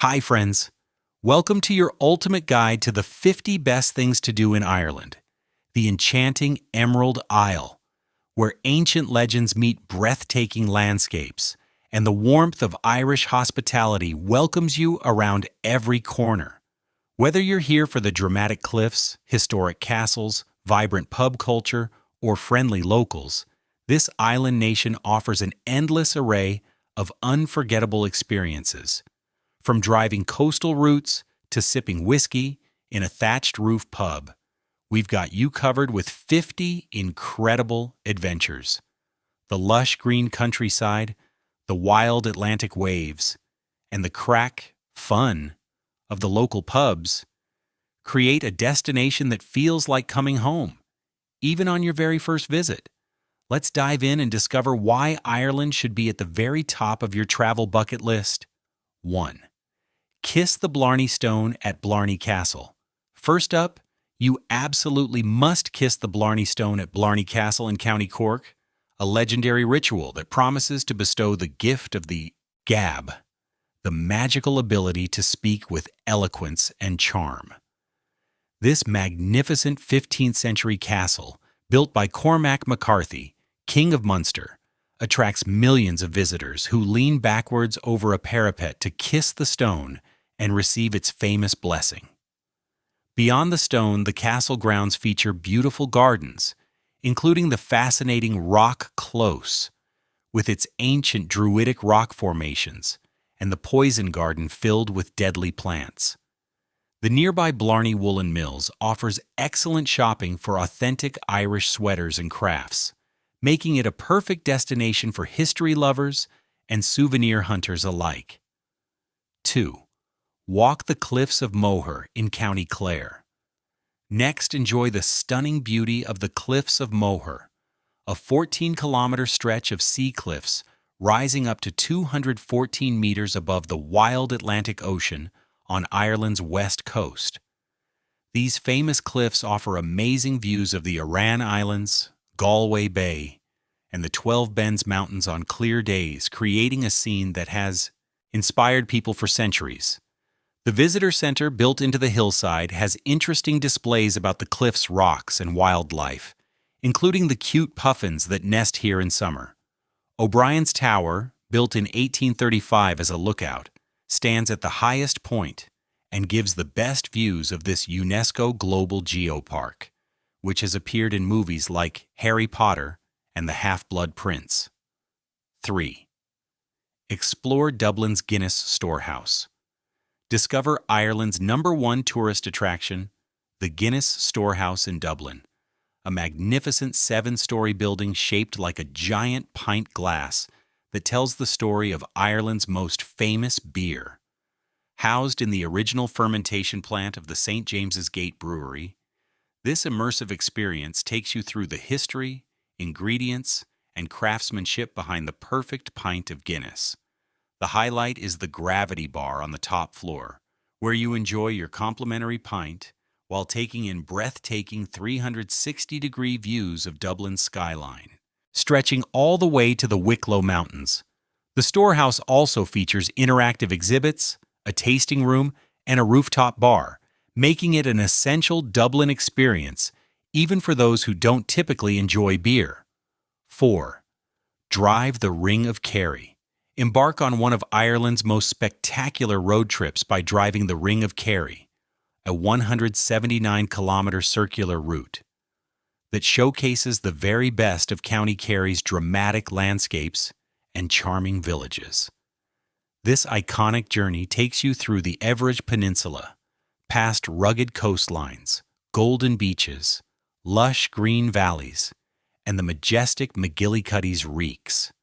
Hi, friends. Welcome to your ultimate guide to the 50 best things to do in Ireland, the enchanting Emerald Isle, where ancient legends meet breathtaking landscapes, and the warmth of Irish hospitality welcomes you around every corner. Whether you're here for the dramatic cliffs, historic castles, vibrant pub culture, or friendly locals, this island nation offers an endless array of unforgettable experiences. From driving coastal routes to sipping whiskey in a thatched roof pub, we've got you covered with 50 incredible adventures. The lush green countryside, the wild Atlantic waves, and the crack fun of the local pubs create a destination that feels like coming home, even on your very first visit. Let's dive in and discover why Ireland should be at the very top of your travel bucket list. 1. Kiss the Blarney Stone at Blarney Castle. First up, you absolutely must kiss the Blarney Stone at Blarney Castle in County Cork, a legendary ritual that promises to bestow the gift of the gab, the magical ability to speak with eloquence and charm. This magnificent 15th century castle, built by Cormac MacCarthy, King of Munster, attracts millions of visitors who lean backwards over a parapet to kiss the stone and receive its famous blessing. Beyond the stone, the castle grounds feature beautiful gardens, including the fascinating Rock Close, with its ancient druidic rock formations, and the Poison Garden filled with deadly plants. The nearby Blarney Woolen Mills offers excellent shopping for authentic Irish sweaters and crafts, making it a perfect destination for history lovers and souvenir hunters alike. 2. Walk the cliffs of Moher in County Clare. Next, enjoy the stunning beauty of the Cliffs of Moher, a 14-kilometer stretch of sea cliffs rising up to 214 meters above the wild Atlantic Ocean on Ireland's west coast. These famous cliffs offer amazing views of the Aran Islands, Galway Bay, and the 12 Bens Mountains on clear days, creating a scene that has inspired people for centuries. The visitor center, built into the hillside, has interesting displays about the cliff's rocks and wildlife, including the cute puffins that nest here in summer. O'Brien's Tower, built in 1835 as a lookout, stands at the highest point and gives the best views of this UNESCO Global Geopark, which has appeared in movies like Harry Potter and the Half-Blood Prince. 3. Explore Dublin's Guinness Storehouse. Discover Ireland's #1 tourist attraction, the Guinness Storehouse in Dublin, a magnificent 7-story building shaped like a giant pint glass that tells the story of Ireland's most famous beer. Housed in the original fermentation plant of the St. James's Gate Brewery, this immersive experience takes you through the history, ingredients, and craftsmanship behind the perfect pint of Guinness. The highlight is the gravity bar on the top floor, where you enjoy your complimentary pint while taking in breathtaking 360-degree views of Dublin's skyline, stretching all the way to the Wicklow Mountains. The storehouse also features interactive exhibits, a tasting room, and a rooftop bar, making it an essential Dublin experience even for those who don't typically enjoy beer. 4. Drive the Ring of Kerry. Embark on one of Ireland's most spectacular road trips by driving the Ring of Kerry, a 179-kilometer circular route that showcases the very best of County Kerry's dramatic landscapes and charming villages. This iconic journey takes you through the Everage Peninsula, past rugged coastlines, golden beaches, lush green valleys, and the majestic McGillicuddy's Reeks,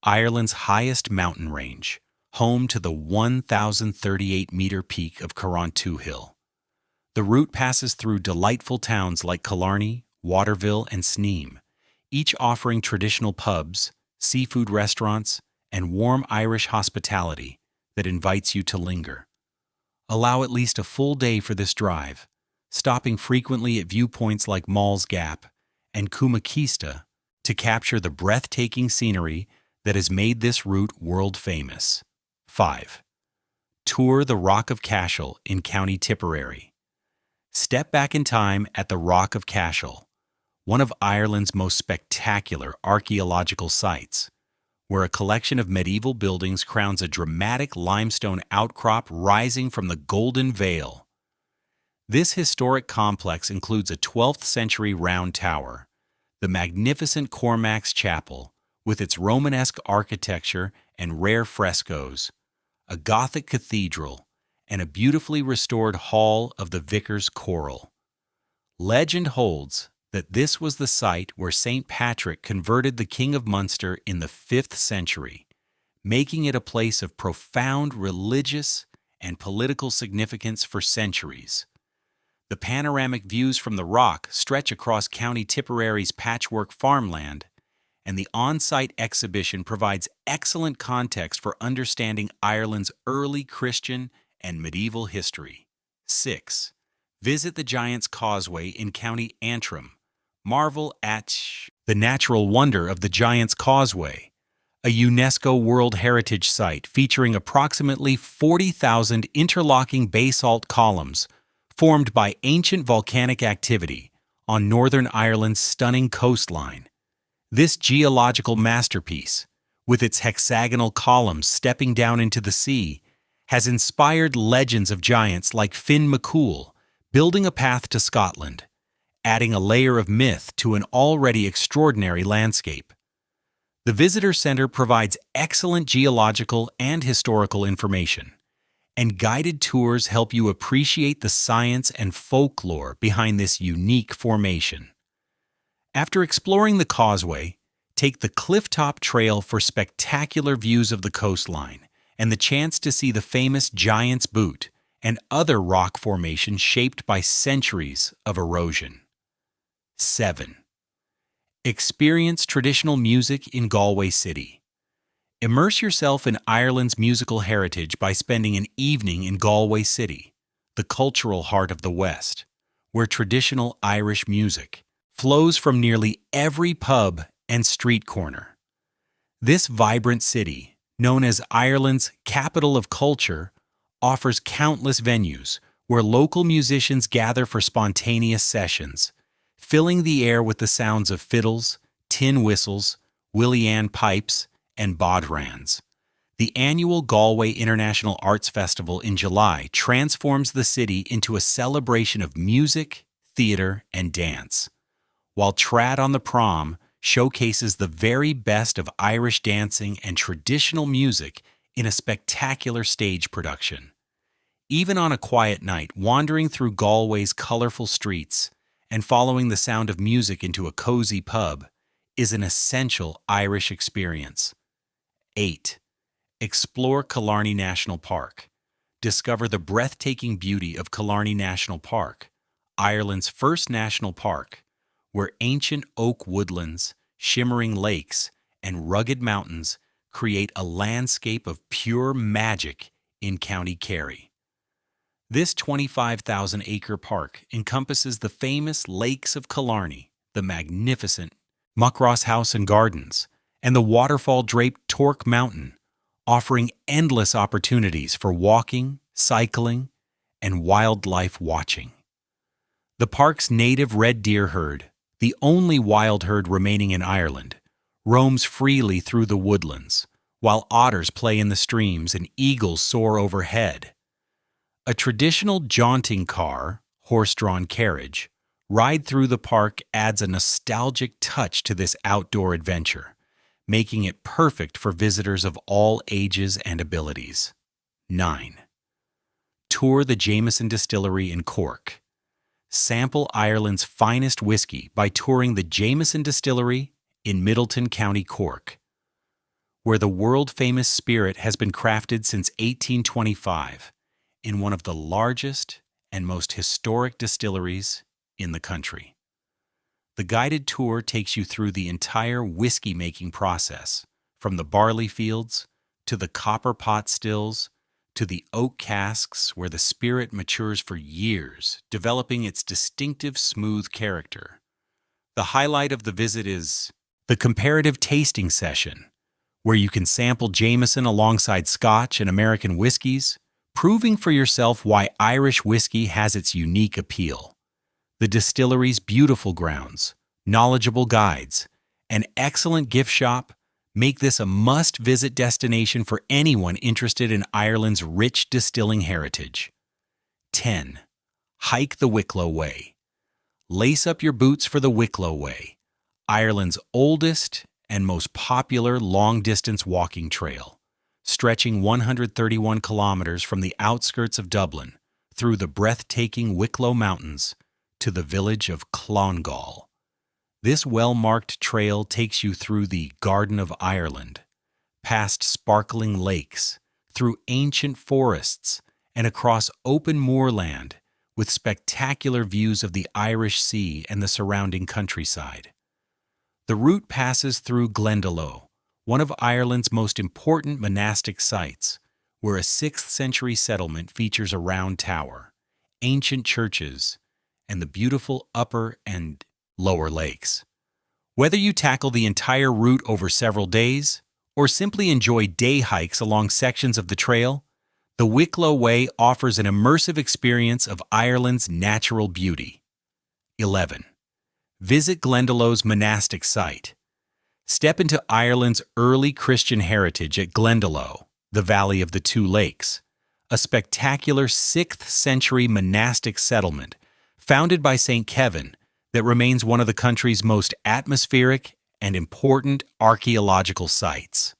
Ireland's highest mountain range, home to the 1,038-meter peak of Carrauntoohil Hill. The route passes through delightful towns like Killarney, Waterville, and Sneem, each offering traditional pubs, seafood restaurants, and warm Irish hospitality that invites you to linger. Allow at least a full day for this drive, stopping frequently at viewpoints like Mall's Gap and Cumakista to capture the breathtaking scenery that has made this route world famous. 5. Tour the Rock of Cashel in County Tipperary. Step back in time at the Rock of Cashel, one of Ireland's most spectacular archaeological sites, where a collection of medieval buildings crowns a dramatic limestone outcrop rising from the Golden Vale. This historic complex includes a 12th century round tower, the magnificent Cormac's Chapel, with its Romanesque architecture and rare frescoes, a Gothic cathedral, and a beautifully restored hall of the Vicar's Choral. Legend holds that this was the site where St. Patrick converted the King of Munster in the 5th century, making it a place of profound religious and political significance for centuries. The panoramic views from the rock stretch across County Tipperary's patchwork farmland, and the on-site exhibition provides excellent context for understanding Ireland's early Christian and medieval history. 6. Visit the Giant's Causeway in County Antrim. Marvel at the natural wonder of the Giant's Causeway, a UNESCO World Heritage Site featuring approximately 40,000 interlocking basalt columns formed by ancient volcanic activity on Northern Ireland's stunning coastline. This geological masterpiece, with its hexagonal columns stepping down into the sea, has inspired legends of giants like Finn McCool, building a path to Scotland, adding a layer of myth to an already extraordinary landscape. The Visitor Center provides excellent geological and historical information, and guided tours help you appreciate the science and folklore behind this unique formation. After exploring the Causeway, take the Clifftop Trail for spectacular views of the coastline and the chance to see the famous Giant's Boot and other rock formations shaped by centuries of erosion. 7. Experience traditional music in Galway City. Immerse yourself in Ireland's musical heritage by spending an evening in Galway City, the cultural heart of the West, where traditional Irish music flows from nearly every pub and street corner. This vibrant city, known as Ireland's capital of culture, offers countless venues where local musicians gather for spontaneous sessions, filling the air with the sounds of fiddles, tin whistles, Willie-Ann pipes, and bodrans. The annual Galway International Arts Festival in July transforms the city into a celebration of music, theater, and dance, while Trad on the Prom showcases the very best of Irish dancing and traditional music in a spectacular stage production. Even on a quiet night, wandering through Galway's colorful streets and following the sound of music into a cozy pub is an essential Irish experience. 8. Explore Killarney National Park. Discover the breathtaking beauty of Killarney National Park, Ireland's first national park, where ancient oak woodlands, shimmering lakes, and rugged mountains create a landscape of pure magic in County Kerry. This 25,000-acre park encompasses the famous Lakes of Killarney, the magnificent Muckross House and Gardens, and the waterfall-draped Torque Mountain, offering endless opportunities for walking, cycling, and wildlife watching. The park's native red deer herd, the only wild herd remaining in Ireland, roams freely through the woodlands, while otters play in the streams and eagles soar overhead. A traditional jaunting car, horse-drawn carriage, ride through the park adds a nostalgic touch to this outdoor adventure, making it perfect for visitors of all ages and abilities. 9. Tour the Jameson Distillery in Cork. Sample Ireland's finest whiskey by touring the Jameson Distillery in Middleton, County Cork, where the world-famous spirit has been crafted since 1825 in one of the largest and most historic distilleries in the country. The guided tour takes you through the entire whiskey-making process, from the barley fields to the copper pot stills to the oak casks where the spirit matures for years, developing its distinctive smooth character. The highlight of the visit is the comparative tasting session, where you can sample Jameson alongside Scotch and American whiskeys, proving for yourself why Irish whiskey has its unique appeal. The distillery's beautiful grounds, knowledgeable guides, and excellent gift shop make this a must-visit destination for anyone interested in Ireland's rich distilling heritage. 10. Hike the Wicklow Way. Lace up your boots for the Wicklow Way, Ireland's oldest and most popular long-distance walking trail, stretching 131 kilometers from the outskirts of Dublin through the breathtaking Wicklow Mountains to the village of Clongall. This well-marked trail takes you through the Garden of Ireland, past sparkling lakes, through ancient forests, and across open moorland with spectacular views of the Irish Sea and the surrounding countryside. The route passes through Glendalough, one of Ireland's most important monastic sites, where a 6th century settlement features a round tower, ancient churches, and the beautiful upper and lower lakes. Whether you tackle the entire route over several days, or simply enjoy day hikes along sections of the trail, the Wicklow Way offers an immersive experience of Ireland's natural beauty. 11. Visit Glendalough's monastic site. Step into Ireland's early Christian heritage at Glendalough, the Valley of the Two Lakes, a spectacular 6th century monastic settlement founded by St. Kevin that remains one of the country's most atmospheric and important archaeological sites.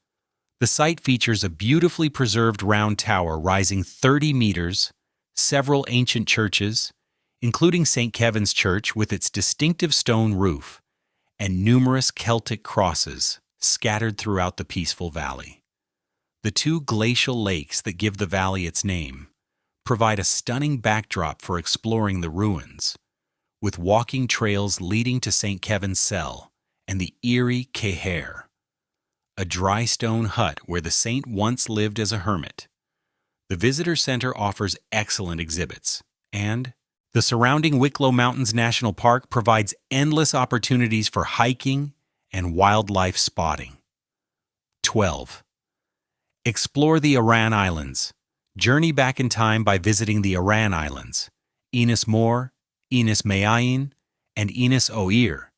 The site features a beautifully preserved round tower rising 30 meters, several ancient churches, including St. Kevin's Church with its distinctive stone roof, and numerous Celtic crosses scattered throughout the peaceful valley. The two glacial lakes that give the valley its name provide a stunning backdrop for exploring the ruins, with walking trails leading to St. Kevin's Cell and the eerie Causeway, a dry stone hut where the saint once lived as a hermit. The visitor center offers excellent exhibits, and the surrounding Wicklow Mountains National Park provides endless opportunities for hiking and wildlife spotting. 12. Explore the Aran Islands. Journey back in time by visiting the Aran Islands, Moher, Meayin, and O'Ir,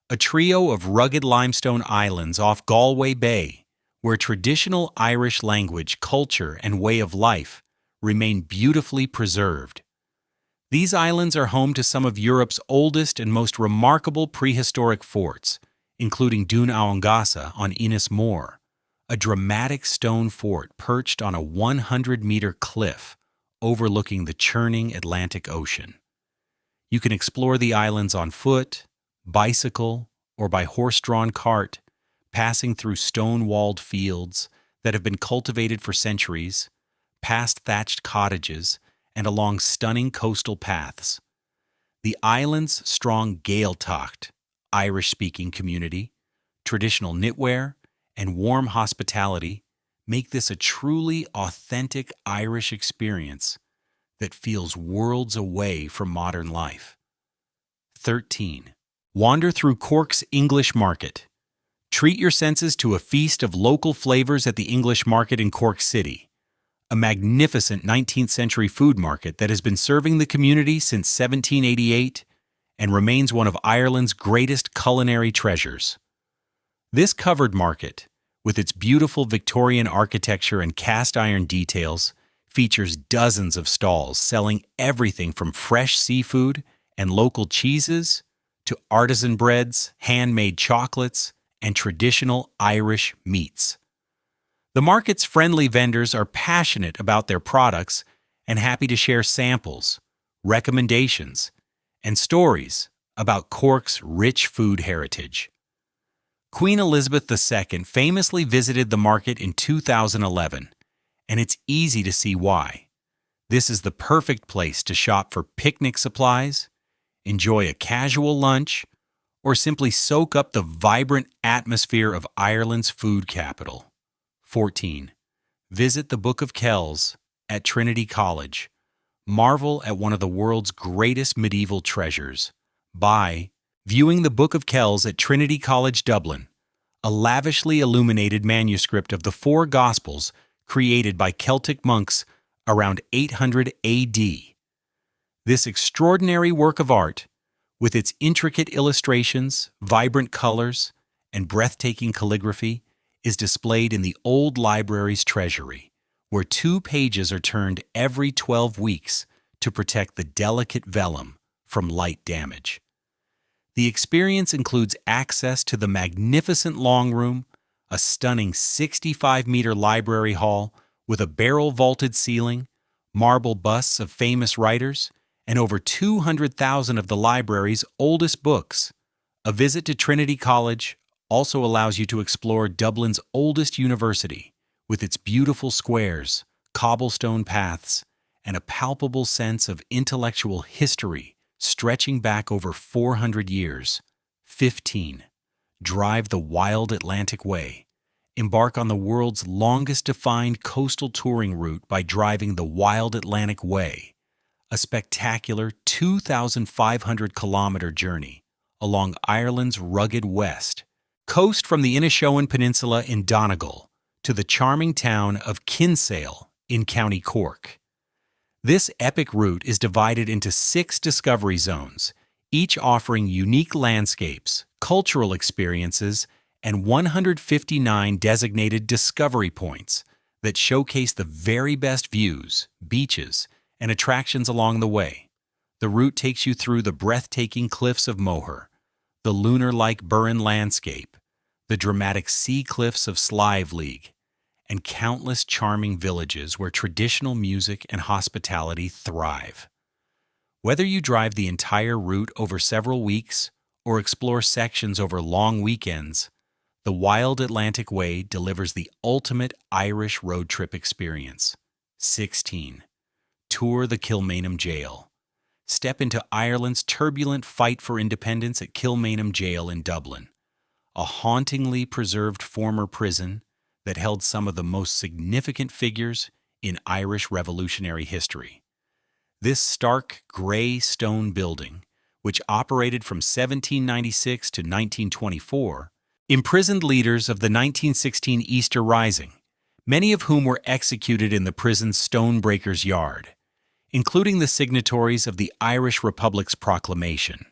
a trio of rugged limestone islands off Galway Bay, where traditional Irish language, culture, and way of life remain beautifully preserved. These islands are home to some of Europe's oldest and most remarkable prehistoric forts, including Dún Aongasa on Moher, a dramatic stone fort perched on a 100-meter cliff overlooking the churning Atlantic Ocean. You can explore the islands on foot, bicycle, or by horse-drawn cart, passing through stone-walled fields that have been cultivated for centuries, past thatched cottages, and along stunning coastal paths. The island's strong Gaeltacht, Irish-speaking community, traditional knitwear, and warm hospitality make this a truly authentic Irish experience that feels worlds away from modern life. 13. Wander through Cork's English Market. Treat your senses to a feast of local flavors at the English Market in Cork City, a magnificent 19th century food market that has been serving the community since 1788 and remains one of Ireland's greatest culinary treasures. This covered market, with its beautiful Victorian architecture and cast iron details, features dozens of stalls selling everything from fresh seafood and local cheeses to artisan breads, handmade chocolates, and traditional Irish meats. The market's friendly vendors are passionate about their products and happy to share samples, recommendations, and stories about Cork's rich food heritage. Queen Elizabeth II famously visited the market in 2011, and it's easy to see why. This is the perfect place to shop for picnic supplies, enjoy a casual lunch, or simply soak up the vibrant atmosphere of Ireland's food capital. 14. Visit the Book of Kells at Trinity College. Marvel at one of the world's greatest medieval treasures by viewing the Book of Kells at Trinity College, Dublin, a lavishly illuminated manuscript of the four Gospels created by Celtic monks around 800 AD. This extraordinary work of art, with its intricate illustrations, vibrant colors, and breathtaking calligraphy, is displayed in the old library's treasury, where 2 pages are turned every 12 weeks to protect the delicate vellum from light damage. The experience includes access to the magnificent long room, a stunning 65-meter library hall with a barrel-vaulted ceiling, marble busts of famous writers, and over 200,000 of the library's oldest books. A visit to Trinity College also allows you to explore Dublin's oldest university, with its beautiful squares, cobblestone paths, and a palpable sense of intellectual history stretching back over 400 years. 15. Drive the Wild Atlantic Way. Embark on the world's longest defined coastal touring route by driving the Wild Atlantic Way, a spectacular 2,500-kilometer journey along Ireland's rugged west coast from the Inishowen Peninsula in Donegal to the charming town of Kinsale in County Cork. This epic route is divided into 6 discovery zones, each offering unique landscapes, cultural experiences, and 159 designated discovery points that showcase the very best views, beaches, and attractions along the way. The route takes you through the breathtaking cliffs of Moher, the lunar-like Burren landscape, the dramatic sea cliffs of Slieve, and countless charming villages where traditional music and hospitality thrive. Whether you drive the entire route over several weeks or explore sections over long weekends, the Wild Atlantic Way delivers the ultimate Irish road trip experience. 16. Tour the Kilmainham Jail. Step into Ireland's turbulent fight for independence at Kilmainham Jail in Dublin, a hauntingly preserved former prison that held some of the most significant figures in Irish revolutionary history. This stark gray stone building, which operated from 1796 to 1924, imprisoned leaders of the 1916 Easter Rising, many of whom were executed in the prison's Stonebreakers Yard, including the signatories of the Irish Republic's proclamation.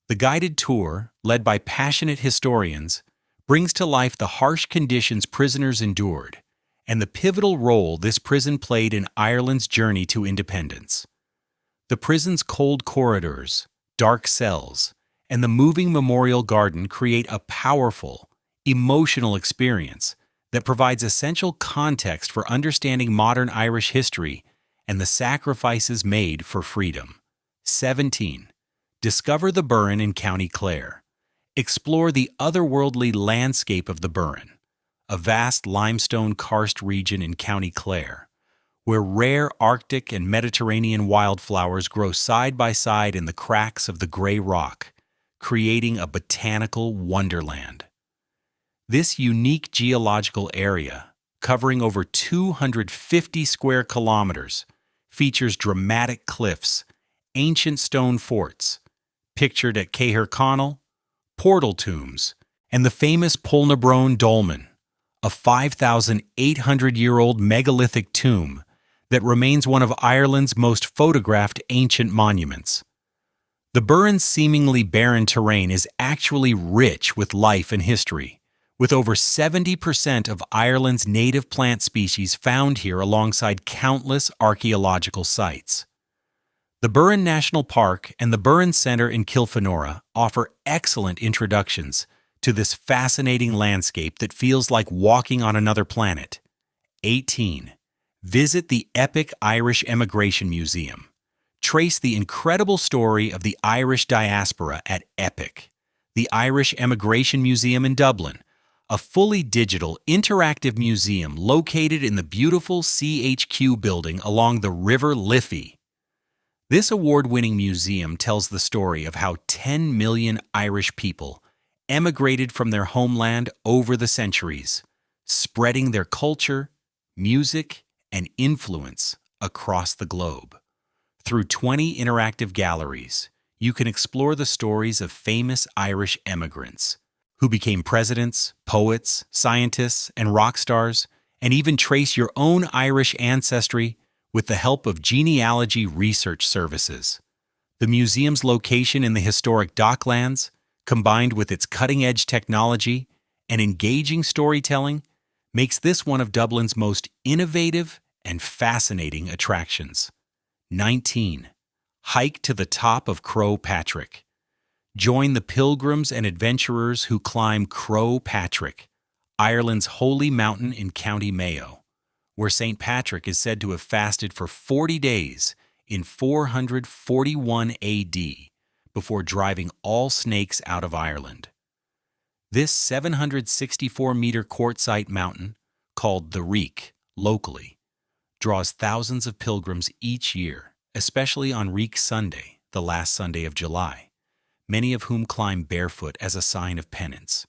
The guided tour, led by passionate historians, brings to life the harsh conditions prisoners endured and the pivotal role this prison played in Ireland's journey to independence. The prison's cold corridors, dark cells, and the moving memorial garden create a powerful, emotional experience that provides essential context for understanding modern Irish history and the sacrifices made for freedom. 17. Discover the Burren in County Clare. Explore the otherworldly landscape of the Burren, a vast limestone karst region in County Clare, where rare Arctic and Mediterranean wildflowers grow side by side in the cracks of the gray rock, creating a botanical wonderland. This unique geological area, covering over 250 square kilometers, features dramatic cliffs, ancient stone forts, pictured at Caherconnell, portal tombs, and the famous Polnabrone Dolmen, a 5,800-year-old megalithic tomb that remains one of Ireland's most photographed ancient monuments. The Burren's seemingly barren terrain is actually rich with life and history, with over 70% of Ireland's native plant species found here alongside countless archaeological sites. The Burren National Park and the Burren Centre in Kilfenora offer excellent introductions to this fascinating landscape that feels like walking on another planet. 18. Visit the Epic Irish Emigration Museum. Trace the incredible story of the Irish diaspora at Epic, the Irish Emigration Museum in Dublin, a fully digital, interactive museum located in the beautiful CHQ building along the River Liffey. This award-winning museum tells the story of how 10 million Irish people emigrated from their homeland over the centuries, spreading their culture, music, and influence across the globe. Through 20 interactive galleries, you can explore the stories of famous Irish emigrants who became presidents, poets, scientists, and rock stars, and even trace your own Irish ancestry with the help of genealogy research services. The museum's location in the historic Docklands, combined with its cutting-edge technology and engaging storytelling, makes this one of Dublin's most innovative and fascinating attractions. 19. Hike to the top of Croagh Patrick. Join the pilgrims and adventurers who climb Croagh Patrick, Ireland's holy mountain in County Mayo, where St. Patrick is said to have fasted for 40 days in 441 AD before driving all snakes out of Ireland. This 764-meter quartzite mountain, called the Reek locally, draws thousands of pilgrims each year, especially on Reek Sunday, the last Sunday of July, many of whom climb barefoot as a sign of penance.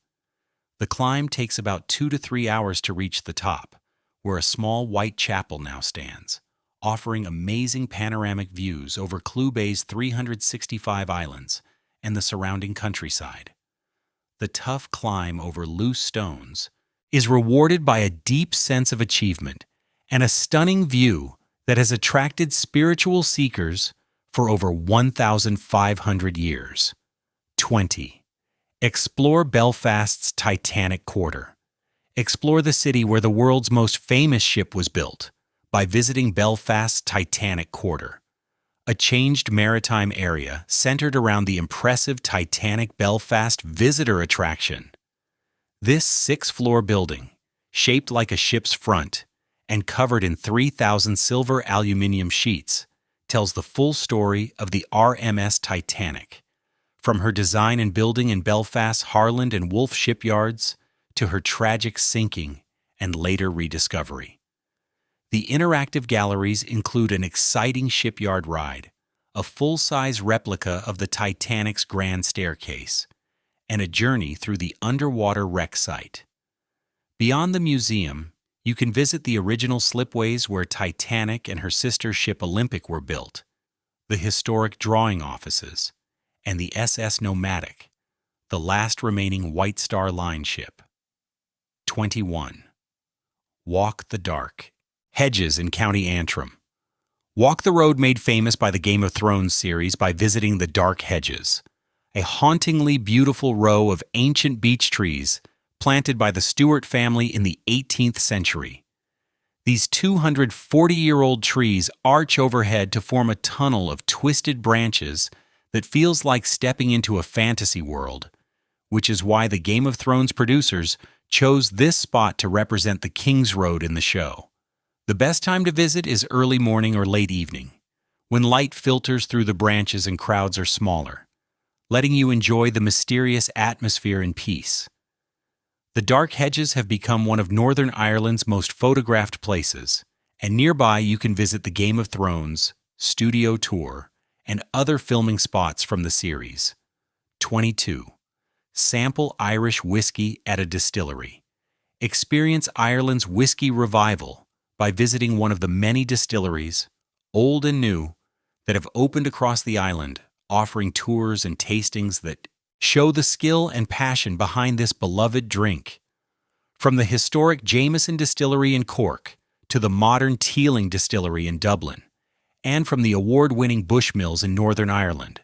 The climb takes about 2 to 3 hours to reach the top, where a small white chapel now stands, offering amazing panoramic views over Clew Bay's 365 islands and the surrounding countryside. The tough climb over loose stones is rewarded by a deep sense of achievement and a stunning view that has attracted spiritual seekers for over 1,500 years. 20. Explore Belfast's Titanic Quarter. Explore the city where the world's most famous ship was built by visiting Belfast's Titanic Quarter, a changed maritime area centered around the impressive Titanic Belfast visitor attraction. This 6-floor building, shaped like a ship's front and covered in 3,000 silver aluminum sheets, tells the full story of the RMS Titanic, from her design and building in Belfast's Harland and Wolff shipyards to her tragic sinking and later rediscovery. The interactive galleries include an exciting shipyard ride, a full-size replica of the Titanic's grand staircase, and a journey through the underwater wreck site. Beyond the museum, you can visit the original slipways where Titanic and her sister ship Olympic were built, the historic drawing offices, and the SS Nomadic, the last remaining White Star Line ship. 21. Walk the Dark. Hedges in County Antrim. Walk the road made famous by the Game of Thrones series by visiting the Dark Hedges, a hauntingly beautiful row of ancient beech trees planted by the Stuart family in the 18th century. These 240-year-old trees arch overhead to form a tunnel of twisted branches that feels like stepping into a fantasy world, which is why the Game of Thrones producers chose this spot to represent the King's Road in the show. The best time to visit is early morning or late evening, when light filters through the branches and crowds are smaller, letting you enjoy the mysterious atmosphere in peace. The Dark Hedges have become one of Northern Ireland's most photographed places, and nearby you can visit the Game of Thrones studio tour and other filming spots from the series. 22. Sample Irish whiskey at a distillery. Experience Ireland's whiskey revival by visiting one of the many distilleries, old and new, that have opened across the island, offering tours and tastings that show the skill and passion behind this beloved drink. From the historic Jameson Distillery in Cork to the modern Teeling Distillery in Dublin, and from the award-winning Bushmills in Northern Ireland,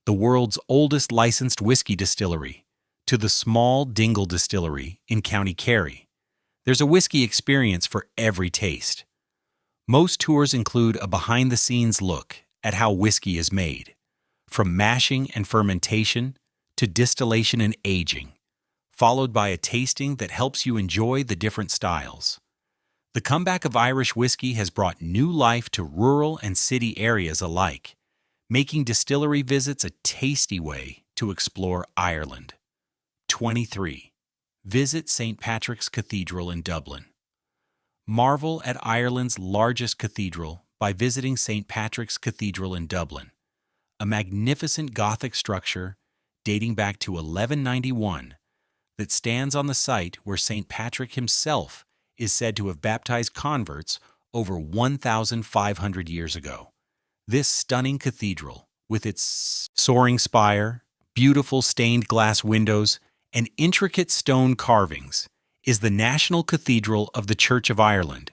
the world's oldest licensed whiskey distillery, to the small Dingle Distillery in County Kerry, there's a whiskey experience for every taste. Most tours include a behind-the-scenes look at how whiskey is made, from mashing and fermentation to distillation and aging, followed by a tasting that helps you enjoy the different styles. The comeback of Irish whiskey has brought new life to rural and city areas alike, making distillery visits a tasty way to explore Ireland. 23. Visit St. Patrick's Cathedral in Dublin. Marvel at Ireland's largest cathedral by visiting St. Patrick's Cathedral in Dublin, a magnificent Gothic structure dating back to 1191 that stands on the site where St. Patrick himself is said to have baptized converts over 1,500 years ago. This stunning cathedral, with its soaring spire, beautiful stained glass windows, and intricate stone carvings, is the national cathedral of the Church of Ireland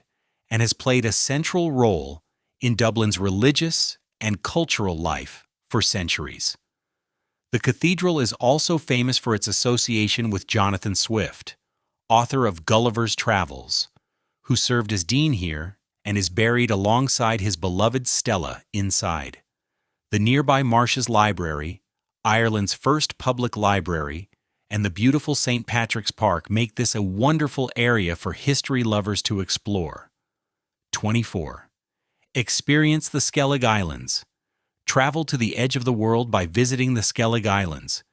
and has played a central role in Dublin's religious and cultural life for centuries. The cathedral is also famous for its association with Jonathan Swift, author of Gulliver's Travels, who served as dean here and is buried alongside his beloved Stella inside. The nearby Marsh's Library, Ireland's first public library, and the beautiful St. Patrick's Park make this a wonderful area for history lovers to explore. 24. Experience the Skellig Islands. Travel to the edge of the world by visiting the Skellig Islands,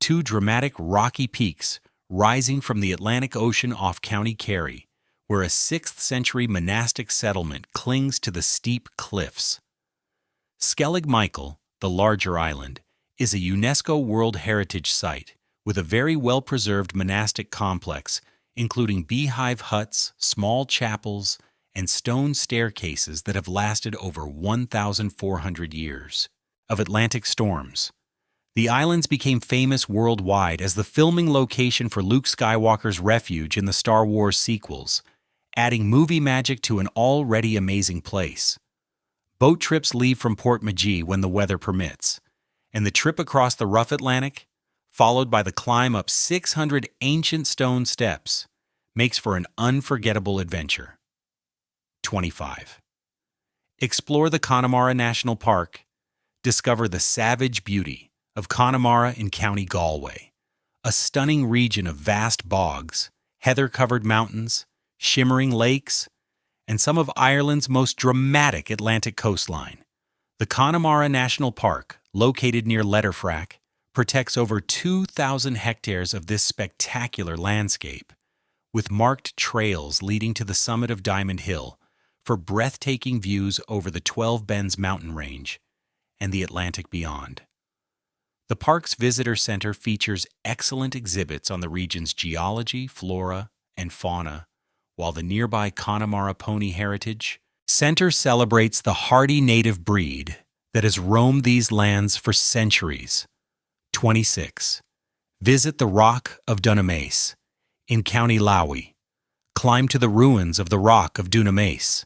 two dramatic rocky peaks rising from the Atlantic Ocean off County Kerry, where a 6th century monastic settlement clings to the steep cliffs. Skellig Michael, the larger island, is a UNESCO World Heritage Site with a very well-preserved monastic complex, including beehive huts, small chapels, and stone staircases that have lasted over 1,400 years. Of Atlantic storms. The islands became famous worldwide as the filming location for Luke Skywalker's refuge in the Star Wars sequels, adding movie magic to an already amazing place. Boat trips leave from Portmagee when the weather permits, and the trip across the rough Atlantic, followed by the climb up 600 ancient stone steps, makes for an unforgettable adventure. 25. Explore the Connemara National Park. Discover the savage beauty of Connemara in County Galway, a stunning region of vast bogs, heather-covered mountains, shimmering lakes, and some of Ireland's most dramatic Atlantic coastline. The Connemara National Park, located near Letterfrack, protects over 2,000 hectares of this spectacular landscape, with marked trails leading to the summit of Diamond Hill for breathtaking views over the 12 Bens mountain range and the Atlantic beyond. The park's visitor center features excellent exhibits on the region's geology, flora, and fauna, while the nearby Connemara Pony Heritage Center celebrates the hardy native breed that has roamed these lands for centuries. 26. Visit the Rock of Dunamace in County Lowy. Climb to the ruins of the Rock of Dunamace,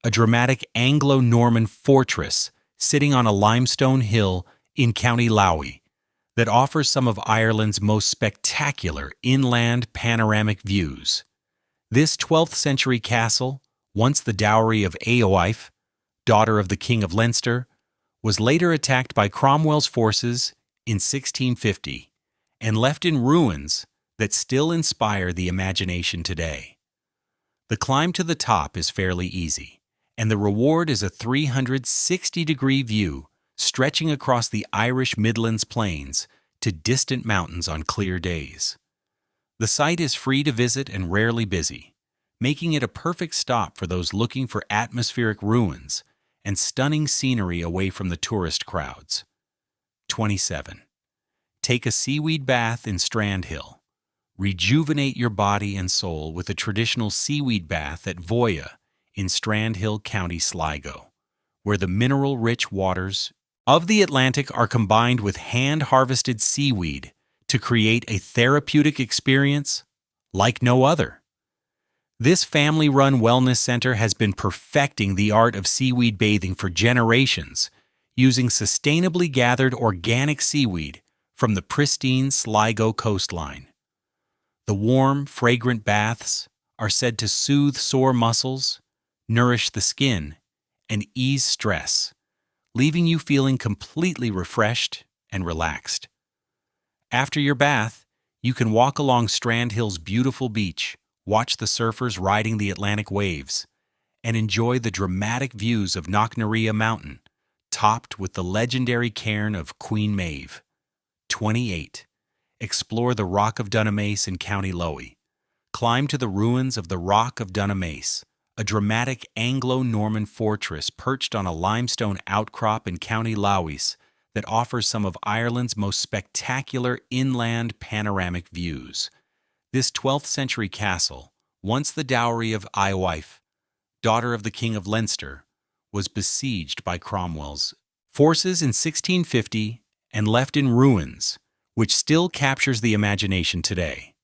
a dramatic Anglo-Norman fortress sitting on a limestone hill in County Lowy that offers some of Ireland's most spectacular inland panoramic views. This 12th century castle, once the dowry of Eowulf, daughter of the King of Leinster, was later attacked by Cromwell's forces in 1650 and left in ruins that still inspire the imagination today. The climb to the top is fairly easy, and the reward is a 360-degree view stretching across the Irish Midlands Plains to distant mountains on clear days. The site is free to visit and rarely busy, making it a perfect stop for those looking for atmospheric ruins and stunning scenery away from the tourist crowds. 27. Take a seaweed bath in Strandhill. Rejuvenate your body and soul with a traditional seaweed bath at Voya in Strandhill, County Sligo, where the mineral-rich waters of the Atlantic are combined with hand-harvested seaweed to create a therapeutic experience like no other. This family-run wellness center has been perfecting the art of seaweed bathing for generations, using sustainably gathered organic seaweed from the pristine Sligo coastline. The warm, fragrant baths are said to soothe sore muscles, nourish the skin, and ease stress, leaving you feeling completely refreshed and relaxed. After your bath, you can walk along Strandhill's beautiful beach, watch the surfers riding the Atlantic waves, and enjoy the dramatic views of Knocknarea Mountain, topped with the legendary cairn of Queen Maeve. 28. Explore the Rock of Dunamace in County Lowy. Climb to the ruins of the Rock of Dunamace, a dramatic Anglo-Norman fortress perched on a limestone outcrop in County Lowys that offers some of Ireland's most spectacular inland panoramic views. This 12th century castle, once the dowry of Eowulf, daughter of the King of Leinster, was besieged by Cromwell's forces in 1650 and left in ruins, which still captures the imagination today.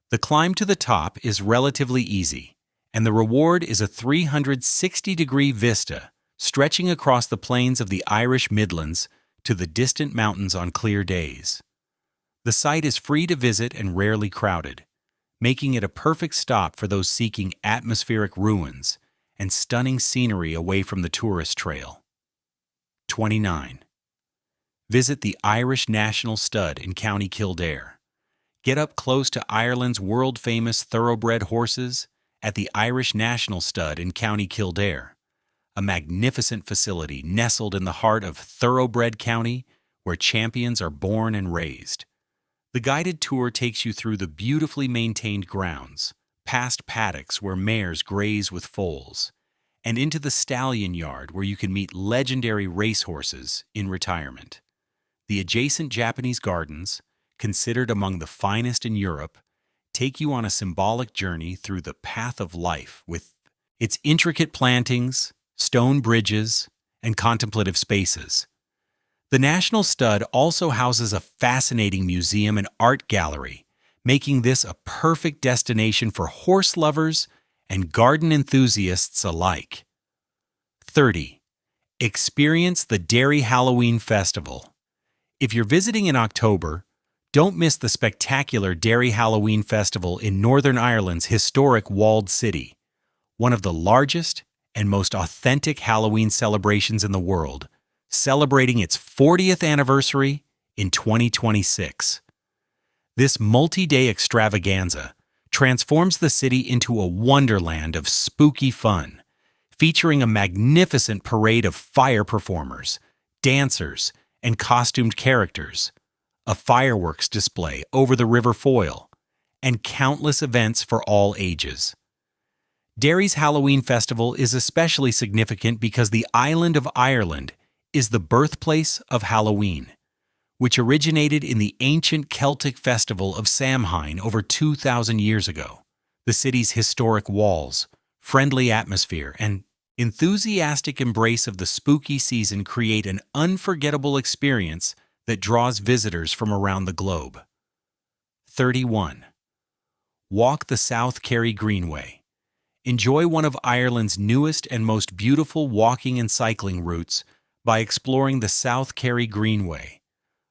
The climb to the top is relatively easy, and the reward is a 360-degree vista stretching across the plains of the Irish Midlands to the distant mountains on clear days. The site is free to visit and rarely crowded, making it a perfect stop for those seeking atmospheric ruins and stunning scenery away from the tourist trail. 29. Visit the Irish National Stud in County Kildare. Get up close to Ireland's world-famous thoroughbred horses at the Irish National Stud in County Kildare, a magnificent facility nestled in the heart of Thoroughbred County where champions are born and raised. The guided tour takes you through the beautifully maintained grounds, past paddocks where mares graze with foals, and into the stallion yard where you can meet legendary racehorses in retirement. The adjacent Japanese gardens, considered among the finest in Europe, take you on a symbolic journey through the path of life with its intricate plantings, stone bridges, and contemplative spaces. The National Stud also houses a fascinating museum and art gallery, making this a perfect destination for horse lovers and garden enthusiasts alike. 30. Experience the Derry Halloween Festival. If you're visiting in October, don't miss the spectacular Derry Halloween Festival in Northern Ireland's historic walled city, one of the largest and most authentic Halloween celebrations in the world, celebrating its 40th anniversary in 2026. This multi-day extravaganza transforms the city into a wonderland of spooky fun, featuring a magnificent parade of fire performers, dancers, and costumed characters, a fireworks display over the River Foyle, and countless events for all ages. Derry's Halloween Festival is especially significant because the island of Ireland is the birthplace of Halloween, which originated in the ancient Celtic festival of Samhain over 2,000 years ago. The city's historic walls, friendly atmosphere, and enthusiastic embrace of the spooky season create an unforgettable experience that draws visitors from around the globe. 31. Walk the South Kerry Greenway. Enjoy one of Ireland's newest and most beautiful walking and cycling routes by exploring the South Kerry Greenway,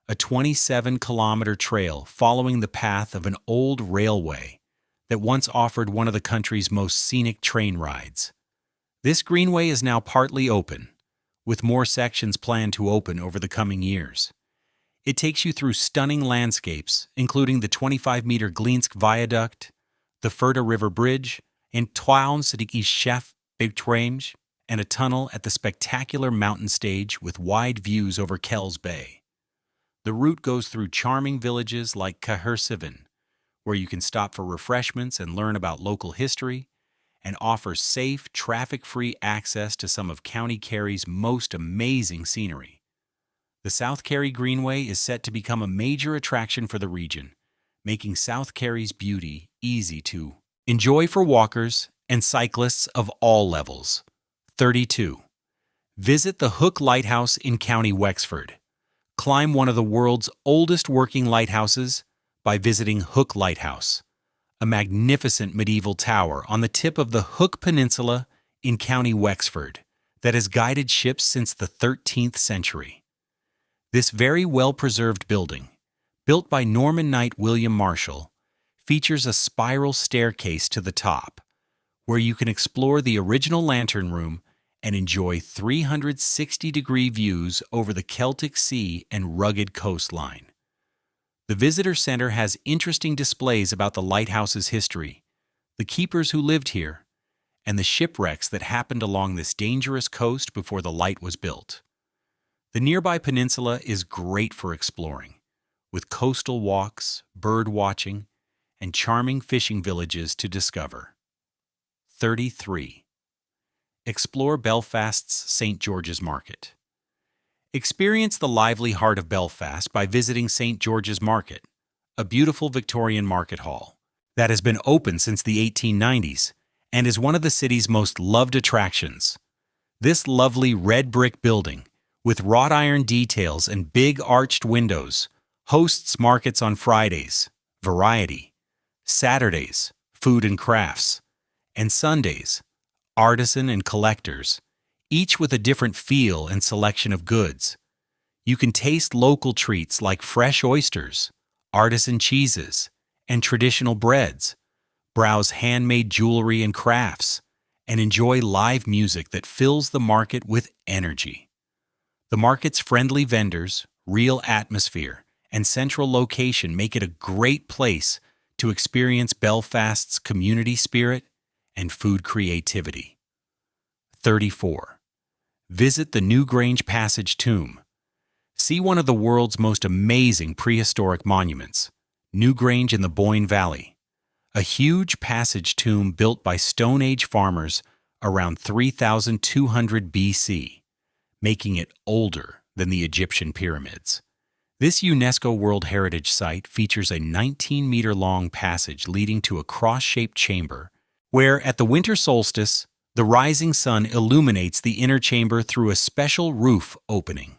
a 27-kilometer trail following the path of an old railway that once offered one of the country's most scenic train rides. This greenway is now partly open, with more sections planned to open over the coming years. It takes you through stunning landscapes, including the 25-meter Gleensk Viaduct, the Ferda River Bridge, and Twaun's Chef Bigtrange, and a tunnel at the spectacular mountain stage with wide views over Kells Bay. The route goes through charming villages like Cahersivin, where you can stop for refreshments and learn about local history, and offers safe, traffic-free access to some of County Kerry's most amazing scenery. The South Kerry Greenway is set to become a major attraction for the region, making South Kerry's beauty easy to enjoy for walkers and cyclists of all levels. 32. Visit the Hook Lighthouse in County Wexford. Climb one of the world's oldest working lighthouses by visiting Hook Lighthouse, a magnificent medieval tower on the tip of the Hook Peninsula in County Wexford that has guided ships since the 13th century. This very well-preserved building, built by Norman knight William Marshall, features a spiral staircase to the top, where you can explore the original lantern room and enjoy 360-degree views over the Celtic Sea and rugged coastline. The visitor center has interesting displays about the lighthouse's history, the keepers who lived here, and the shipwrecks that happened along this dangerous coast before the light was built. The nearby peninsula is great for exploring, with coastal walks, bird watching, and charming fishing villages to discover. 33. Explore Belfast's St. George's Market. Experience the lively heart of Belfast by visiting St. George's Market, a beautiful Victorian market hall that has been open since the 1890s and is one of the city's most loved attractions. This lovely red brick building, with wrought iron details and big arched windows, hosts markets on Fridays, variety, Saturdays, food and crafts, and Sundays, artisan and collectors, each with a different feel and selection of goods. You can taste local treats like fresh oysters, artisan cheeses, and traditional breads, browse handmade jewelry and crafts, and enjoy live music that fills the market with energy. The market's friendly vendors, real atmosphere, and central location make it a great place to experience Belfast's community spirit and food creativity. 34. Visit the Newgrange Passage Tomb. See one of the world's most amazing prehistoric monuments, Newgrange in the Boyne Valley, a huge passage tomb built by Stone Age farmers around 3200 BC, making it older than the Egyptian pyramids. This UNESCO World Heritage Site features a 19-meter-long passage leading to a cross-shaped chamber where, at the winter solstice, the rising sun illuminates the inner chamber through a special roof opening.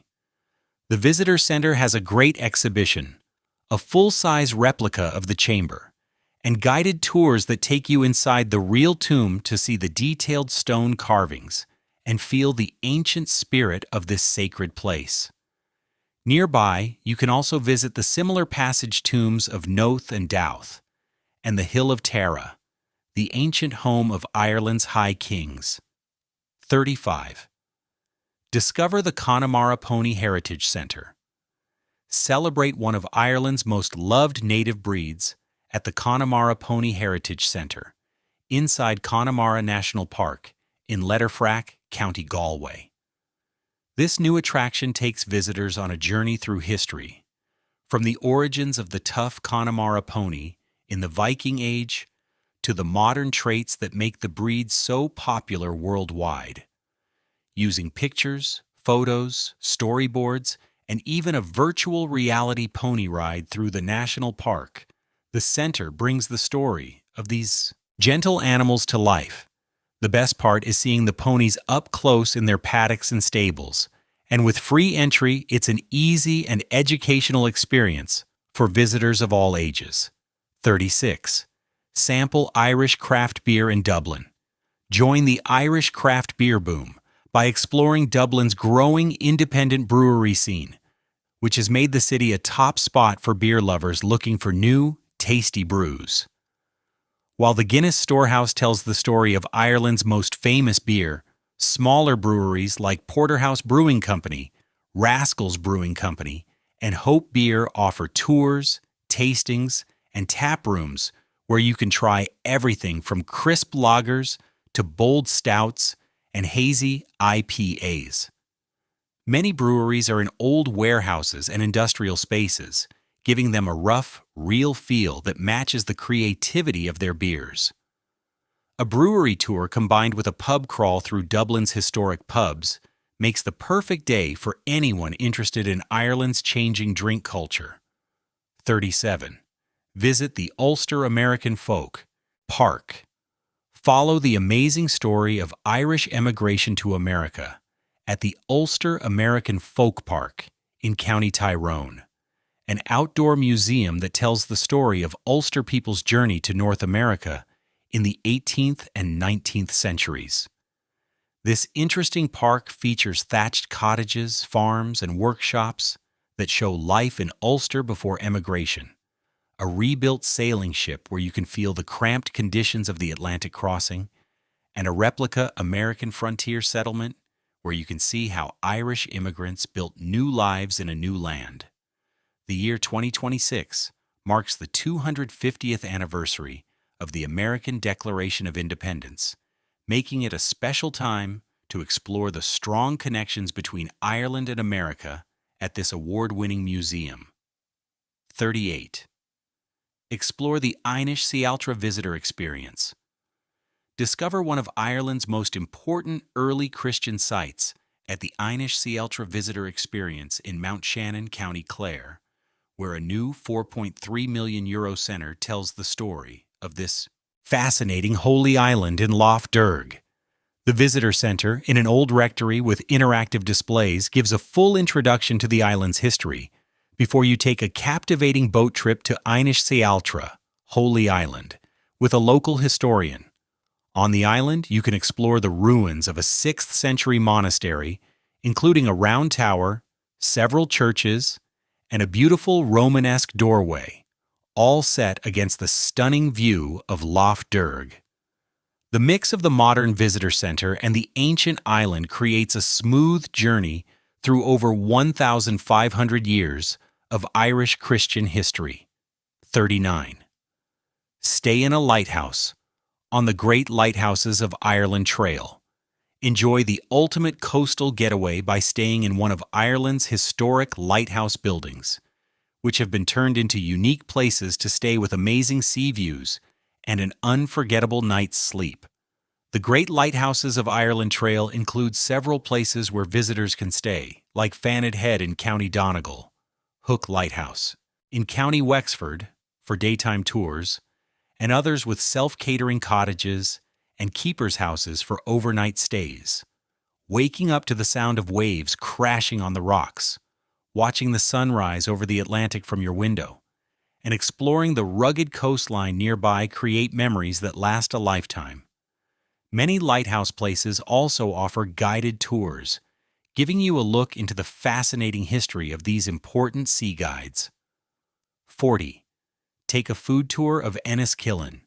The visitor center has a great exhibition, a full-size replica of the chamber, and guided tours that take you inside the real tomb to see the detailed stone carvings and feel the ancient spirit of this sacred place. Nearby, you can also visit the similar passage tombs of Knowth and Dowth, and the Hill of Tara, the ancient home of Ireland's High Kings. 35. Discover the Connemara Pony Heritage Centre. Celebrate one of Ireland's most loved native breeds at the Connemara Pony Heritage Centre, inside Connemara National Park in Letterfrack, County Galway. This new attraction takes visitors on a journey through history, from the origins of the tough Connemara pony in the Viking Age to the modern traits that make the breed so popular worldwide. Using pictures, photos, storyboards, and even a virtual reality pony ride through the national park, the center brings the story of these gentle animals to life. The best part is seeing the ponies up close in their paddocks and stables, and with free entry, it's an easy and educational experience for visitors of all ages. 36. Sample Irish craft beer in Dublin. Join the Irish craft beer boom by exploring Dublin's growing independent brewery scene, which has made the city a top spot for beer lovers looking for new, tasty brews. While the Guinness Storehouse tells the story of Ireland's most famous beer, smaller breweries like Porterhouse Brewing Company, Rascals Brewing Company, and Hope Beer offer tours, tastings, and tap rooms where you can try everything from crisp lagers to bold stouts and hazy IPAs. Many breweries are in old warehouses and industrial spaces, giving them a rough, real feel that matches the creativity of their beers. A brewery tour combined with a pub crawl through Dublin's historic pubs makes the perfect day for anyone interested in Ireland's changing drink culture. 37. Visit the Ulster American Folk Park. Follow the amazing story of Irish emigration to America at the Ulster American Folk Park in County Tyrone, an outdoor museum that tells the story of Ulster people's journey to North America in the 18th and 19th centuries. This interesting park features thatched cottages, farms, and workshops that show life in Ulster before emigration, a rebuilt sailing ship where you can feel the cramped conditions of the Atlantic crossing, and a replica American frontier settlement where you can see how Irish immigrants built new lives in a new land. The year 2026 marks the 250th anniversary of the American Declaration of Independence, making it a special time to explore the strong connections between Ireland and America at this award-winning museum. 38. Explore the Inish Sialtra Visitor Experience. Discover one of Ireland's most important early Christian sites at the Inish Sialtra Visitor Experience in Mount Shannon, County Clare, where a new €4.3 million centre tells the story of this fascinating holy island in Lough Derg. The visitor center, in an old rectory with interactive displays, gives a full introduction to the island's history before you take a captivating boat trip to Inish Sialtra, Holy Island, with a local historian, On the island, you can explore the ruins of a 6th century monastery, including a round tower, several churches, and a beautiful Romanesque doorway, all set against the stunning view of Lough Derg. The mix of the modern visitor center and the ancient island creates a smooth journey through over 1,500 years of Irish Christian history. 39. Stay in a lighthouse on the Great Lighthouses of Ireland Trail. Enjoy the ultimate coastal getaway by staying in one of Ireland's historic lighthouse buildings, which have been turned into unique places to stay with amazing sea views and an unforgettable night's sleep. The Great Lighthouses of Ireland Trail includes several places where visitors can stay, like Faned Head in County Donegal, Hook Lighthouse in County Wexford for daytime tours, and others with self-catering cottages and keepers' houses for overnight stays. Waking up to the sound of waves crashing on the rocks, watching the sunrise over the Atlantic from your window, and exploring the rugged coastline nearby create memories that last a lifetime. Many lighthouse places also offer guided tours, giving you a look into the fascinating history of these important sea guides. 40. Take a food tour of Enniskillen.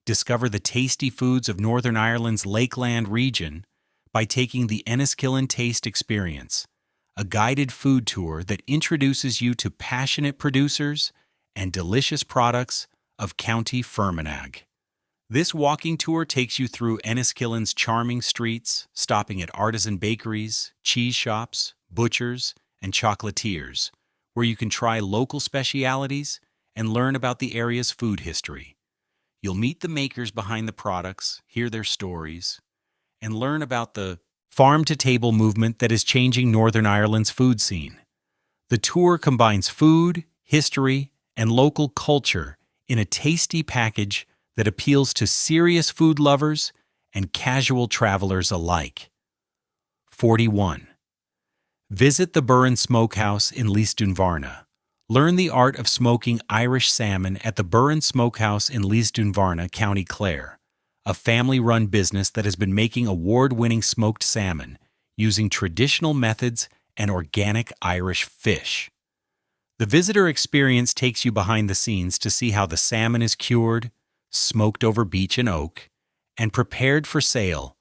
Discover the tasty foods of Northern Ireland's Lakeland region by taking the Enniskillen Taste Experience, a guided food tour that introduces you to passionate producers and delicious products of County Fermanagh. This walking tour takes you through Enniskillen's charming streets, stopping at artisan bakeries, cheese shops, butchers, and chocolatiers, where you can try local specialities and learn about the area's food history. You'll meet the makers behind the products, hear their stories, and learn about the farm-to-table movement that is changing Northern Ireland's food scene. The tour combines food, history, and local culture in a tasty package that appeals to serious food lovers and casual travelers alike. 41. Visit the Burren Smokehouse in Leesdunvarna. Learn the art of smoking Irish salmon at the Burren Smokehouse in Leesdunvarna, County Clare, a family-run business that has been making award-winning smoked salmon using traditional methods and organic Irish fish. The visitor experience takes you behind the scenes to see how the salmon is cured, smoked over beech and oak, and prepared for sale,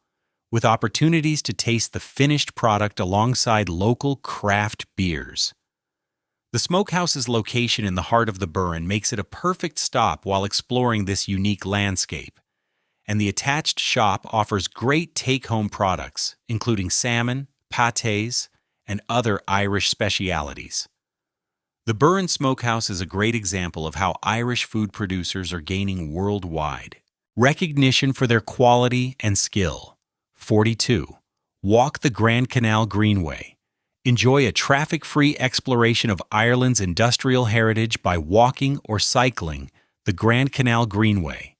with opportunities to taste the finished product alongside local craft beers. The smokehouse's location in the heart of the Burren makes it a perfect stop while exploring this unique landscape, and the attached shop offers great take-home products, including salmon, pâtés, and other Irish specialities. The Burren Smokehouse is a great example of how Irish food producers are gaining worldwide recognition for their quality and skill. 42. Walk the Grand Canal Greenway. Enjoy a traffic-free exploration of Ireland's industrial heritage by walking or cycling the Grand Canal Greenway,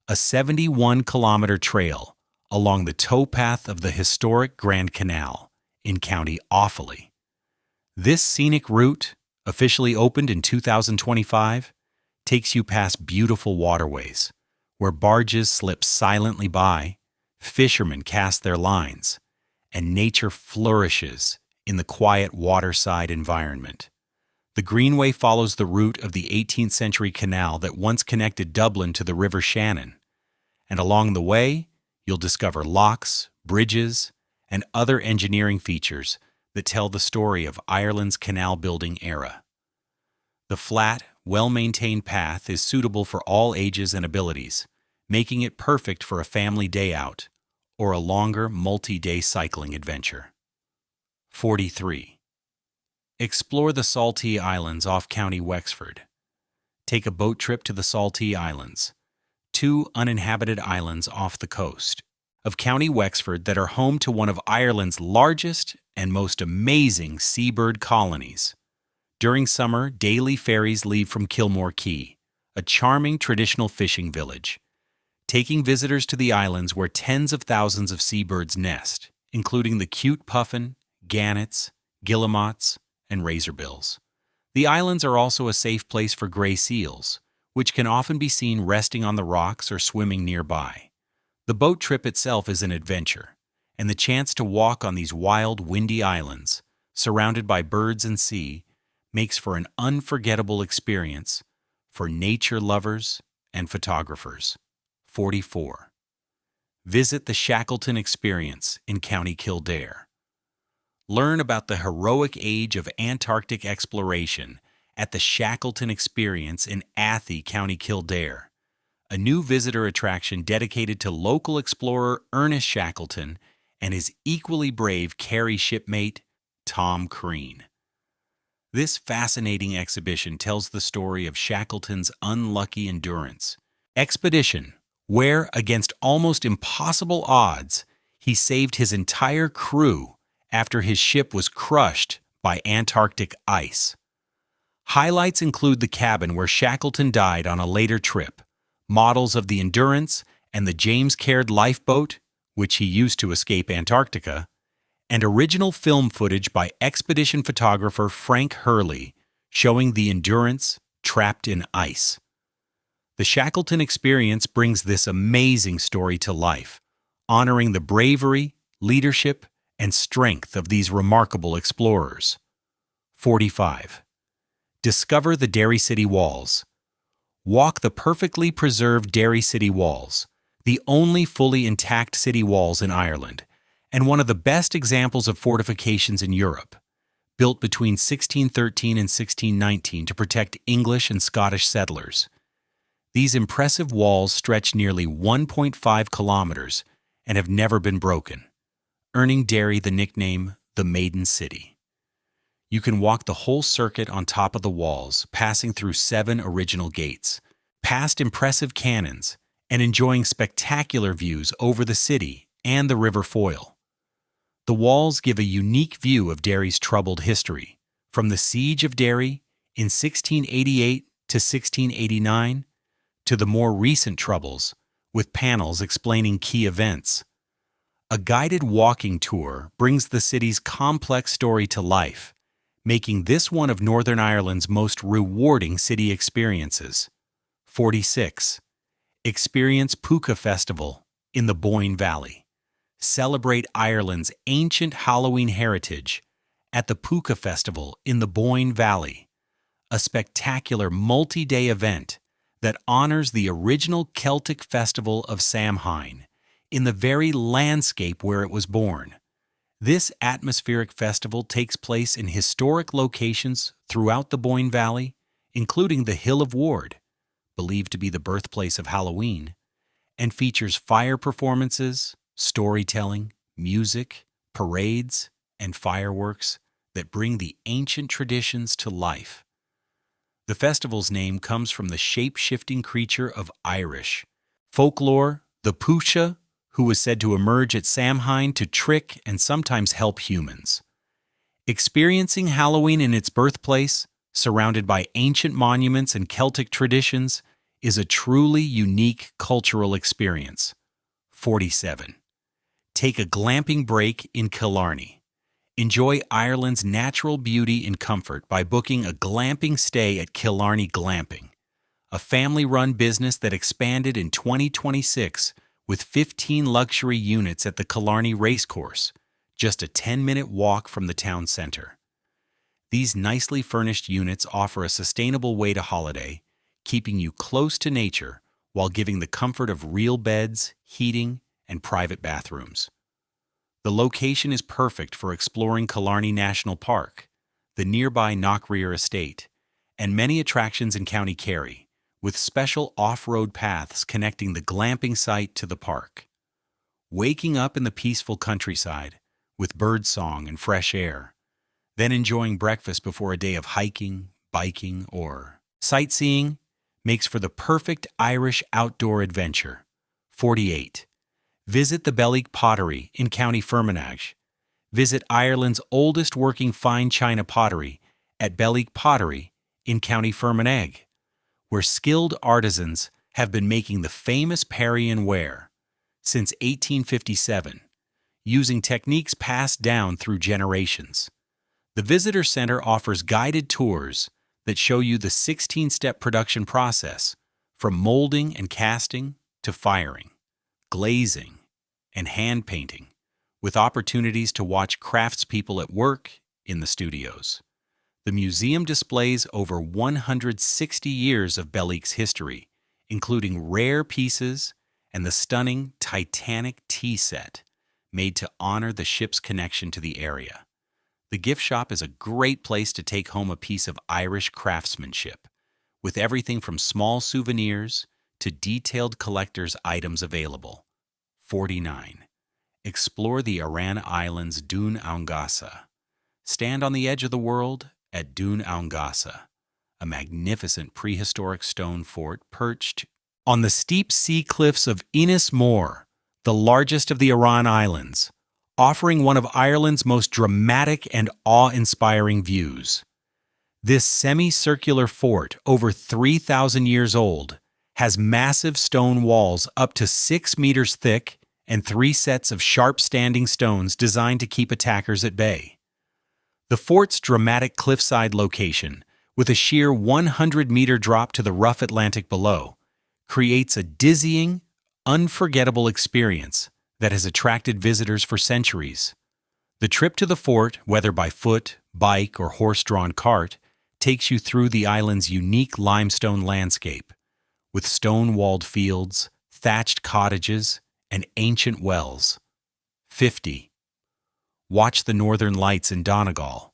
a 71-kilometer trail along the towpath of the historic Grand Canal in County Offaly. This scenic route, officially opened in 2025, takes you past beautiful waterways, where barges slip silently by, fishermen cast their lines, and nature flourishes in the quiet waterside environment. The Greenway follows the route of the 18th century canal that once connected Dublin to the River Shannon, and along the way, you'll discover locks, bridges, and other engineering features that tell the story of Ireland's canal-building era. The flat, well-maintained path is suitable for all ages and abilities, making it perfect for a family day out or a longer multi-day cycling adventure. 43. Explore the Saltee Islands off County Wexford. Take a boat trip to the Saltee Islands, 2 uninhabited islands off the coast of County Wexford that are home to one of Ireland's largest and most amazing seabird colonies. During summer, daily ferries leave from Kilmore Quay, a charming traditional fishing village, taking visitors to the islands where tens of thousands of seabirds nest, including the cute puffin, gannets, guillemots, and razorbills. The islands are also a safe place for gray seals, which can often be seen resting on the rocks or swimming nearby. The boat trip itself is an adventure, and the chance to walk on these wild, windy islands, surrounded by birds and sea, makes for an unforgettable experience for nature lovers and photographers. 44. Visit the Shackleton Experience in County Kildare. Learn about the heroic age of Antarctic exploration at the Shackleton Experience in Athy, County Kildare, a new visitor attraction dedicated to local explorer Ernest Shackleton and his equally brave Kerry shipmate, Tom Crean. This fascinating exhibition tells the story of Shackleton's unlucky endurance expedition, where, against almost impossible odds, he saved his entire crew after his ship was crushed by Antarctic ice. Highlights include the cabin where Shackleton died on a later trip, models of the Endurance and the James Caird lifeboat, which he used to escape Antarctica, and original film footage by expedition photographer Frank Hurley showing the Endurance trapped in ice. The Shackleton Experience brings this amazing story to life, honoring the bravery, leadership, and strength of these remarkable explorers. 45. Discover the Derry City Walls. Walk the perfectly preserved Derry City Walls, the only fully intact city walls in Ireland, and one of the best examples of fortifications in Europe, built between 1613 and 1619 to protect English and Scottish settlers. These impressive walls stretch nearly 1.5 kilometers and have never been broken, earning Derry the nickname the Maiden City. You can walk the whole circuit on top of the walls, passing through 7 original gates, past impressive cannons, and enjoying spectacular views over the city and the River Foyle. The walls give a unique view of Derry's troubled history, from the Siege of Derry in 1688 to 1689 to the more recent troubles, with panels explaining key events. A guided walking tour brings the city's complex story to life, making this one of Northern Ireland's most rewarding city experiences. 46. Experience Puka Festival in the Boyne Valley. Celebrate Ireland's ancient Halloween heritage at the Puka Festival in the Boyne Valley, a spectacular multi-day event that honors the original Celtic festival of Samhain in the very landscape where it was born. This atmospheric festival takes place in historic locations throughout the Boyne Valley, including the Hill of Ward, believed to be the birthplace of Halloween, and features fire performances, storytelling, music, parades, and fireworks that bring the ancient traditions to life. The festival's name comes from the shape-shifting creature of Irish folklore, the Pusha, who was said to emerge at Samhain to trick and sometimes help humans. Experiencing Halloween in its birthplace, surrounded by ancient monuments and Celtic traditions, is a truly unique cultural experience. 47. Take a glamping break in Killarney. Enjoy Ireland's natural beauty and comfort by booking a glamping stay at Killarney Glamping, a family-run business that expanded in 2026 with 15 luxury units at the Killarney Racecourse, just a 10-minute walk from the town center. These nicely furnished units offer a sustainable way to holiday, keeping you close to nature while giving the comfort of real beds, heating, and private bathrooms. The location is perfect for exploring Killarney National Park, the nearby Knockreer Estate, and many attractions in County Kerry, with special off-road paths connecting the glamping site to the park. Waking up in the peaceful countryside, with birdsong and fresh air, then enjoying breakfast before a day of hiking, biking, or sightseeing makes for the perfect Irish outdoor adventure. 48. Visit the Belleek Pottery in County Fermanagh. Visit Ireland's oldest working fine china pottery at Belleek Pottery in County Fermanagh, where skilled artisans have been making the famous Parian ware since 1857, using techniques passed down through generations. The Visitor Center offers guided tours that show you the 16-step production process, from molding and casting to firing. glazing, and hand painting, with opportunities to watch craftspeople at work in the studios. The museum displays over 160 years of Beleg's history, including rare pieces and the stunning Titanic tea set, made to honor the ship's connection to the area. The gift shop is a great place to take home a piece of Irish craftsmanship, with everything from small souvenirs to detailed collector's items available. 49. Explore the Aran Islands Dún Aungasa. Stand on the edge of the world at Dún Aungasa, a magnificent prehistoric stone fort perched on the steep sea cliffs of Moher, the largest of the Aran Islands, offering one of Ireland's most dramatic and awe-inspiring views. This semicircular fort, over 3,000 years old, has massive stone walls up to 6 meters thick and 3 sets of sharp standing stones designed to keep attackers at bay. The fort's dramatic cliffside location, with a sheer 100-meter drop to the rough Atlantic below, creates a dizzying, unforgettable experience that has attracted visitors for centuries. The trip to the fort, whether by foot, bike, or horse-drawn cart, takes you through the island's unique limestone landscape, with stone-walled fields, thatched cottages, and ancient wells. 50. Watch the Northern Lights in Donegal.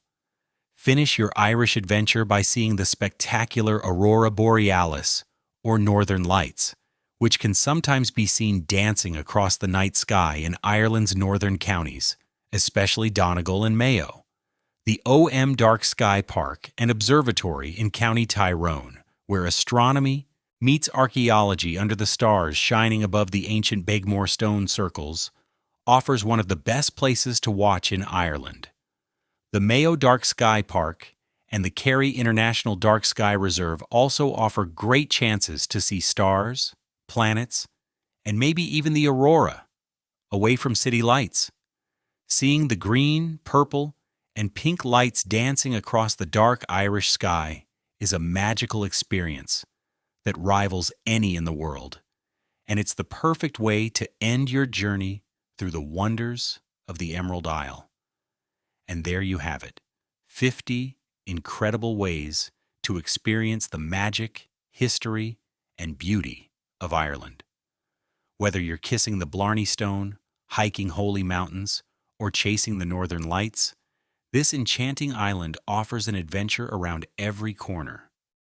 Finish your Irish adventure by seeing the spectacular Aurora Borealis, or Northern Lights, which can sometimes be seen dancing across the night sky in Ireland's northern counties, especially Donegal and Mayo. The OM Dark Sky Park and Observatory in County Tyrone, where astronomy meets archaeology under the stars shining above the ancient Begmore stone circles, offers one of the best places to watch in Ireland. The Mayo Dark Sky Park and the Kerry International Dark Sky Reserve also offer great chances to see stars, planets, and maybe even the aurora, away from city lights. Seeing the green, purple, and pink lights dancing across the dark Irish sky is a magical experience that rivals any in the world, and it's the perfect way to end your journey through the wonders of the Emerald Isle. And there you have it, 50 incredible ways to experience the magic, history, and beauty of Ireland. Whether you're kissing the Blarney Stone, hiking holy mountains, or chasing the northern lights, this enchanting island offers an adventure around every corner.